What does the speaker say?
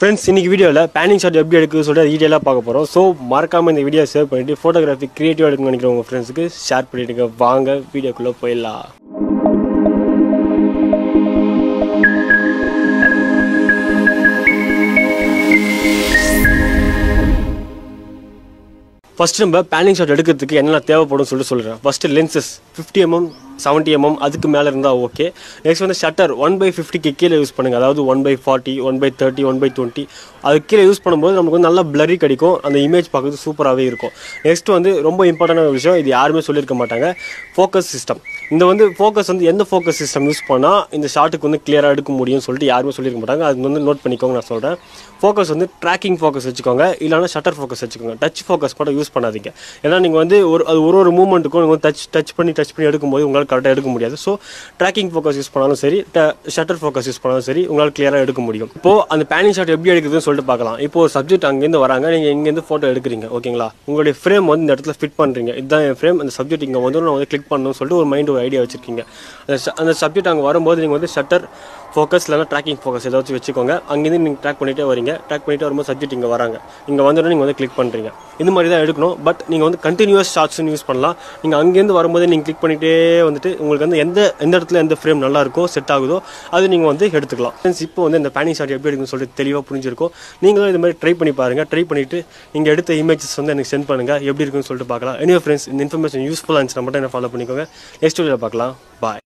Friends இன்னைக்கு வீடியோவில் பேனிங் shot எப்படி எடுக்குன்னு சொல்லிட்டு டீட்டெயிலாக பார்க்க போகிறோம். ஸோ மறக்காமல் இந்த வீடியோ சேவ் பண்ணிவிட்டு ஃபோட்டோகிராஃபி க்ரியேட்டிவாக எடுக்கணும்னு நினைக்கிற உங்கள் ஃப்ரெண்ட்ஸுக்கு ஷேர் பண்ணிவிடுங்க. வாங்க வீடியோக்குள்ளே போயிடலாம். ஃபஸ்ட்டு நம்ம பேனிங் ஷாட் எடுக்கிறதுக்கு என்னென்ன தேவைப்படும் சொல்கிறேன். ஃபஸ்ட்டு லென்சஸ் 50mm 70mm அதுக்கு மேலே இருந்தால் ஓகே. நெக்ஸ்ட் வந்து ஷட்டர் 1/50க்கு கீழே யூஸ் பண்ணுங்கள். அதாவது 1/40 1/30 1/20 அதுக்கு கீழே யூஸ் பண்ணும்போது நமக்கு வந்து நல்லா பிளரி கிடைக்கும். அந்த இமேஜ் பார்க்குறது சூப்பராகவே இருக்கும். நெக்ஸ்ட் வந்து ரொம்ப இம்பார்ட்டண்டான விஷயம், இது யாருமே சொல்லியிருக்க மாட்டாங்க, ஃபோக்கஸ் சிஸ்டம். இந்த வந்து ஃபோக்கஸ் வந்து எந்த ஃபோக்கஸ் சிஸ்டம் யூஸ் பண்ணால் இந்த ஷாட்டுக்கு வந்து கிளியராக எடுக்க முடியும்னு சொல்லிட்டு யாருமே சொல்லியிருக்க மாட்டாங்க. அது வந்து நோட் பண்ணிக்கோங்க. நான் சொல்கிறேன், ஃபோக்கஸ் வந்து ட்ராக்கிங் ஃபோக்கஸ் வச்சுக்கோங்க, இல்லைனா ஷட்டர் ஃபோக்கஸ் வச்சுக்கோங்க. டச் ஃபோக்கஸ் கூட யூஸ் பண்ணாதீங்க. ஏன்னா நீங்கள் வந்து ஒரு மூமெண்ட்டுக்கும் நீங்கள் டச் பண்ணி எடுக்கும்போது உங்களால் கரெக்டாக எடுக்க முடியாது. ஸோ ட்ராக்கிங் ஃபோக்கஸ் யூஸ் பண்ணாலும் சரி, ஷட்டர் ஃபோக்கஸ் யூஸ் பண்ணாலும் சரி, உங்களால் கிளியராக எடுக்க முடியும். இப்போது அந்த பேனிங் ஷாட் எப்படி எடுக்குதுன்னு சொல்லிட்டு பார்க்கலாம். இப்போ ஒரு சப்ஜெக்ட் அங்கேருந்து வராங்க, நீங்கள் இங்கேருந்து ஃபோட்டோ எடுக்கிறீங்க, ஓகேங்களா? உங்களுடைய ஃப்ரேம் வந்து இந்த இடத்துல ஃபிட் பண்ணுறீங்க. இதுதான் என் ஃப்ரேம், அந்த சப்ஜெக்ட் இங்கே வந்து நான் வந்து கிளிக் பண்ணணும்னு சொல்லிட்டு ஒரு மைண்ட் ஒரு ஐடியா வச்சிருக்கீங்க. அந்த சப்ஜெக்ட் அங்கே வரும்போது நீங்கள் வந்து ஷட்டர் ஃபோக்கஸ் இல்லைனா ட்ராக்கிங் ஃபோக்கஸ் ஏதாச்சும் வச்சுக்கோங்க. அங்கேருந்து நீங்கள் ட்ராக் பண்ணிகிட்டே வரீங்க. ட்ராக் பண்ணிகிட்டே வரும்போது சப்ஜெக்ட் இங்கே வராங்க, இங்கே வந்தோடனே நீங்கள் வந்து கிளிக் பண்ணுறீங்க. இது மாதிரி தான் எடுக்கணும். பட் நீங்கள் வந்து கண்டினியூஸ் ஷாட்ஸ்னு யூஸ் பண்ணலாம். நீங்கள் அங்கேருந்து வரும்போது நீங்கள் கிளிக் பண்ணிகிட்டே வந்துட்டு உங்களுக்கு வந்து எந்த இடத்துல எந்த ஃப்ரேம் நல்லா இருக்கோ செட் ஆகுதோ அது நீங்கள் வந்து எடுத்துக்கலாம். ஃப்ரெண்ட்ஸ், இப்போ வந்து இந்த பேனிங் ஷாட் எப்படி எடுக்குன்னு சொல்லிட்டு தெளிவாக புரிஞ்சிருக்கும். நீங்களும் இது மாதிரி ட்ரை பண்ணி பாருங்கள். ட்ரை பண்ணிவிட்டு நீங்கள் எடுத்த இமேஜஸ் வந்து எனக்கு சென்ட் பண்ணுங்கள், எப்படி இருக்குன்னு சொல்லிட்டு பார்க்கலாம். எனிவே ஃப்ரெண்ட்ஸ், இந்த இன்ஃபர்மேஷன் யூஸ்ஃபுல்லாக இருந்துச்சுன்னா மட்டும் என்ன ஃபாலோ பண்ணிக்கோங்க. நெக்ஸ்ட் வீடியோவில் பார்க்கலாம். பாய்.